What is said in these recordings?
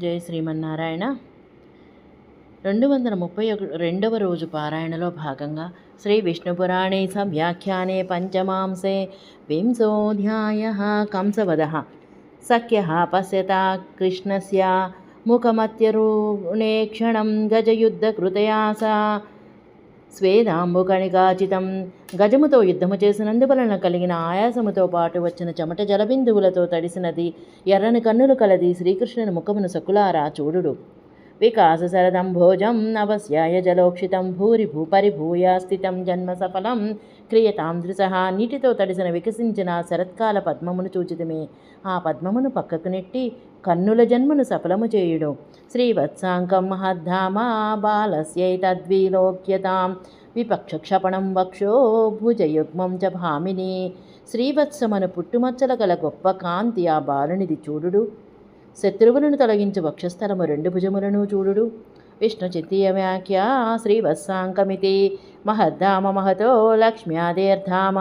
జై శ్రీమన్నారాయణ. 232వ రోజు పారాయణలో భాగంగా శ్రీ విష్ణుపురాణే వ్యాఖ్యానే పంచమాంసే వింశోऽధ్యాయः కంసవధః. సఖ్యः పశ్యతా కృష్ణస్య ముఖమత్యరుణే క్షణం గజయుద్ధకృతయా సా స్వేదాంబుకణికాచితం. గజముతో యుద్ధము చేసినందువలన కలిగిన ఆయాసముతో పాటు వచ్చిన చెమట జలబిందువులతో తడిసినది ఎర్రని కన్నులు కలది శ్రీకృష్ణుని ముఖమును సకులారా చూడుడు. వికాసశరదం భోజం అవస్యాయ జలోక్షితం భూరి భూపరిభూయ స్థితం జన్మ సఫలం క్రియతాం దృశః. నీటితో తడిసిన వికసించిన శరత్కాల పద్మమును చూచితిమే. ఆ పద్మమును పక్కకు నెట్టి కన్నుల జన్మను సఫలము చేయుడు. శ్రీవత్సాంకం మహద్ధామా బాలస్యైతద్విలోక్యతాం విపక్షక్షపణం వక్షో భుజయుగ్మం చ భామిని. శ్రీవత్సమను పుట్టుమచ్చల గల గొప్ప కాంతి ఆ బాలునిది చూడుడు. శత్రువులను తొలగించు వక్షస్థలము రెండు భుజములను చూడుడు. విష్ణు చిత్తీయ వ్యాఖ్య శ్రీవత్సాంకమితి మహద్ధామ మహతో లక్ష్మ్యాదేర్ధామ.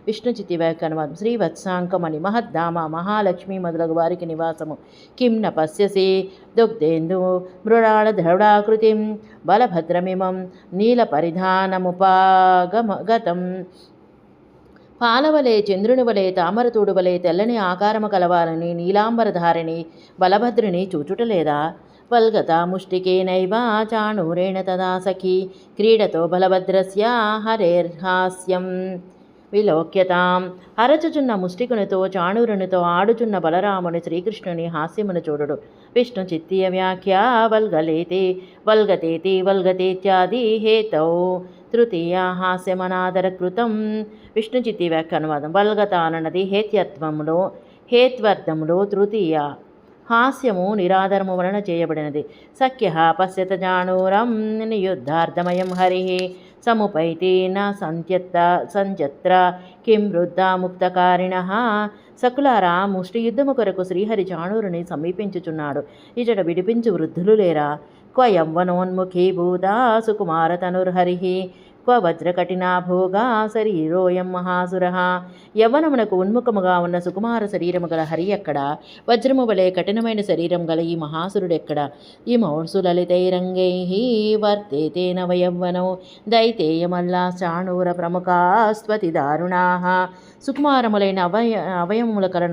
విష్ణు చిత్తి వ్యాఖ్య అనువాదం. శ్రీవత్సాంకమని మహద్ధామ మహాలక్ష్మి మొదలగు వారికి నివాసము. కిం న పశ్యసి దుగ్ధేందు మృణాళ ధృడాకృతిం బలభద్రమిమం నీలపరిధానముపాగమగతం. పాలవలే చంద్రుని వలె తామరతూడు వలె తెల్లని ఆకారము కలవాలని నీలాంబరధారిణి బలభద్రుని చూచుటలేదా? వల్గత ముష్టికేనైవ చాణూరేణ తదా సఖి క్రీడతో బలభద్రస్య హరేర్హాస్యం విలోక్యతాం. హరచుచున్న ముష్టికునితో చాణూరునితో ఆడుచున్న బలరాముని శ్రీకృష్ణుని హాస్యమును చూడుడు. విష్ణు చిత్తీయ వ్యాఖ్య వల్గతేతి వల్గతేత్యాది హేతౌ తృతీయ హాస్యమనాదరకృతం. విష్ణు చిత్తి వ్యాఖ్య అనువాదం. వల్గత అన్నది హేత్వర్థములో తృతీయ హాస్యము నిరాదరము వలన చేయబడినది. సఖ్య పశ్యత జానూరం నియుద్ధార్థమయం హరి సముపైతి న సంచత్ర కిం వృద్ధా ముక్తకారిణ. సకులారా, ముష్టి యుద్ధము కొరకు శ్రీహరి చాణూరుని సమీపించుచున్నాడు. ఇచట విడిపించు వృద్ధులు లేరా? క్వ యౌవనోన్ముఖీభూతా సుకుమారతనుర్హరి క్వ వజ్రకఠినాభోగా శరీరోయం మహాసుర. యవ్వనమునకు ఉన్ముఖముగా ఉన్న సుకుమార శరీరము గల హరి ఎక్కడ? వజ్రము వలె కఠినమైన శరీరం గల ఈ మహాసురుడెక్కడ? ఇమౌర్సు లలితైరంగై వర్తేతే నవయవ్వనో దైతేయమల్లా చాణూర ప్రముఖాస్త్వతి దారుణా. సుకుమారములైన అవయవముల కల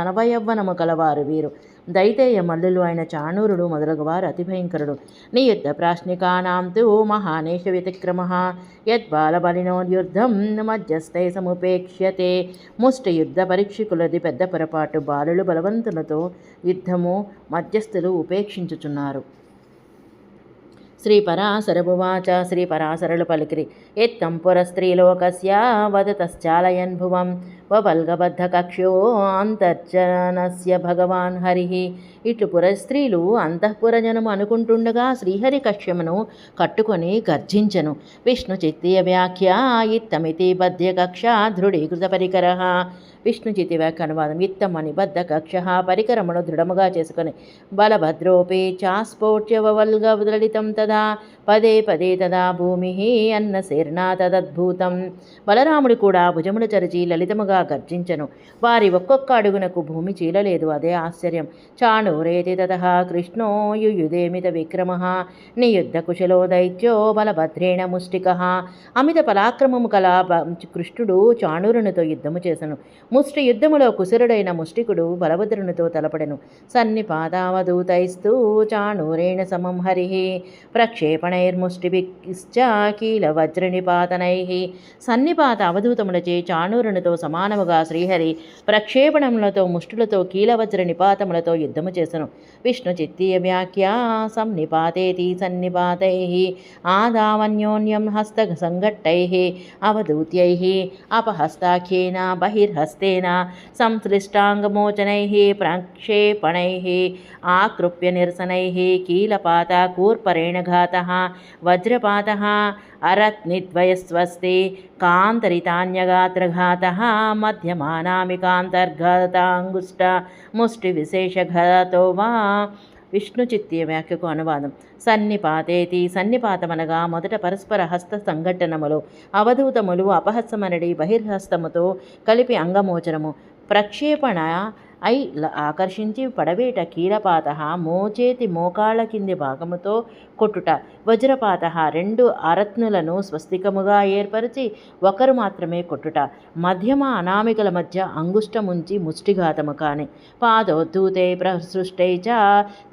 నవయవ్వనము కలవారు వీరు. దైతేయ మల్లులు అయిన చాణూరుడు మొదలగువారు అతి భయంకరుడు. నియుద్ధ ప్రాశ్నికానాం తు మహానేష వ్యతిక్రమః యద్బాలబలినోర్యుద్ధం మధ్యస్థై సముపేక్ష్యతే. ముష్టి యుద్ధ పరీక్షకులది పెద్ద పొరపాటు. బాలులు బలవంతులతో యుద్ధము మధ్యస్థులు ఉపేక్షించుచున్నారు. శ్రీపరాశరభువాచ. శ్రీపరాశరులు పలికిరి. ఎత్తం పురస్త్రీలోకస్య వదతశ్చాలయన్ భువం వల్గబద్ధ కక్ష్యో అంతర్జనస్య భగవాన్ హరి. ఇట్లు పురస్త్రీలు అంతఃపురజనము అనుకుంటుండగా శ్రీహరి కక్ష్యమును కట్టుకొని గర్జించను. విష్ణు చిత్తీయ వ్యాఖ్య ఇత్తమితి బద్ధ్య కక్ష దృఢీకృత పరికర. విష్ణు చిత్తి వ్యాఖ్య అనువాదం. ఇత్తమని బద్ధ కక్ష పరికరమును దృఢముగా చేసుకొని బలభద్రోపి చాస్ఫోట్యవల్గదళితం తదా పదే పదే తదా భూమి అన్నశీర్ణా తదద్భుతం. బలరాముడు కూడా భుజములు చరిచి లలితముగా గర్జించను. వారి ఒక్కొక్క అడుగునకు భూమి చీలలేదు. అదే ఆశ్చర్యం. చాణూరేతి తతః కృష్ణో యుయుధేమిత విక్రమః నియుద్ధ కుశలో దైత్యో బలభద్రేణ ముష్టికః. అమిత పరాక్రమము కల కృష్ణుడు చాణూరునితో యుద్ధము చేసెను. ముష్టి యుద్ధములో కుశలుడైన ముష్టికుడు బలభద్రునితో తలపడెను. సన్నిపాతావధూతైస్తూ చాణూరేణ సమం హరి ప్రక్షేపణైర్ముష్టిభిశ్చ కీల వజ్రనిపాతనై. సన్నిపాత అవధూతములచే చాణూరునితో సమానముగా శ్రీహరి ప్రక్షేపణములతో ముష్టులతో కీలవజ్ర నిపాతములతో యుద్ధము చేసెను. విష్ణు చిత్తీయ వ్యాఖ్య సంనిపాతేతి సన్నిపాతై ఆదావన్యోన్యం హస్త సంఘట్టై అవధూత్యై అపహస్తాఖ్యేన బహిర్హస్తేన సంశ్లిష్టాంగమోచనై ప్రక్షేపణై ఆకృప్య నిరసనై కీలపాత కూర్పరేణ ఘాతః వజ్రపాతః అరత్నిద్వయస్వస్తి కాంతరితాన్యగాత్రఘాతః మధ్యమానామికాంతర్ఘాతాంగుష్ట ముష్టి విశేషఘాతో వా. విష్ణు చిత్తీయ వ్యాఖ్యకు అనువాదం. సన్నిపాతేతి సన్నిపాతమనగా మొదట పరస్పర హస్త సంఘటనములు, అవధూతములు అపహస్తమనడి బహిర్హస్తముతో కలిపి అంగమోచరము. ప్రక్షేపణ ఆకర్షించి పడవేట. కీలపాత మోచేతి మోకాళ్ళ కింది భాగముతో కొట్టుట. వజ్రపాత రెండు అరత్నులను స్వస్తికముగా ఏర్పరిచి ఒకరు మాత్రమే కొట్టుట. మధ్యమ అనామికల మధ్య అంగుష్టముంచి ముష్టిఘాతము కాని. పాదోద్ధూతే ప్రసృష్టై చ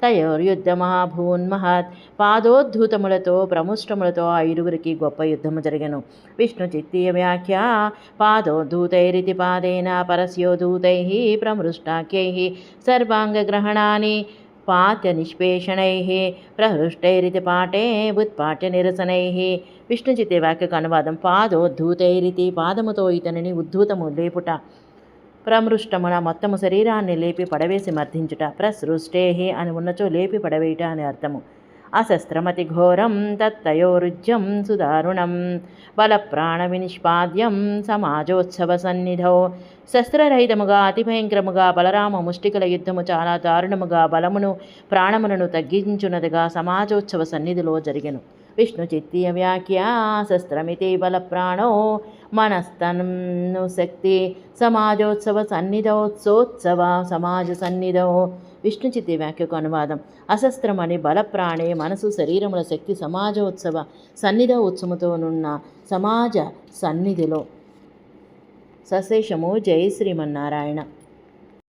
తయోర్యుద్ధ మహాభూన్మహత్. పాదోద్ధూతములతో ప్రముష్టములతో ఆ ఇరువురికి గొప్ప యుద్ధము జరిగెను. విష్ణు చిత్తీయ వ్యాఖ్య. పాదోద్ధూతైరితి పాదేన పరస్యోద్ధూతై ప్రమృష్టాఖ్యై సర్వాంగగ్రహణాని పాత్య నిష్పేషణై ప్రహృష్టైరితి పాటే ఉత్పాట్య నిరసనై. విష్ణుచిత్తే వాక్యకు అనువాదం. పాదోద్ధూతైరితి పాదముతో ఇతనిని ఉద్ధూతము లేపుట. ప్రమృష్టమున మొత్తము శరీరాన్ని లేపి పడవేసి మర్దించుట. ప్రసృష్టేహి అని ఉన్నచో లేపి పడవేయుట అని అర్థము. అశస్త్రమతి ఘోరం తత్తయోరుజ్యం సుదారుణం బలప్రాణ వినిష్పాద్యం సమాజోత్సవ సన్నిధౌ. శస్త్రరహితముగా అతి భయంకరముగా బలరామ ముష్టికల యుద్ధము చాలా దారుణముగా బలమును ప్రాణములను తగ్గించున్నదిగా సమాజోత్సవ సన్నిధిలో జరిగెను. విష్ణు చిత్తీయ వ్యాఖ్య. శస్త్రమితి బలప్రాణో మనస్తన్ను శక్తి సమాజోత్సవ సన్నిధోత్సోత్సవ సమాజ సన్నిధో. విష్ణుచిత్తి వ్యాఖ్యకు అనువాదం. అశస్త్రమని బలప్రాణే మనసు శరీరముల శక్తి సమాజోత్సవ సన్నిధ ఉత్సవముతోనున్న సమాజ సన్నిధిలో. సశేషము. జై శ్రీమన్నారాయణ.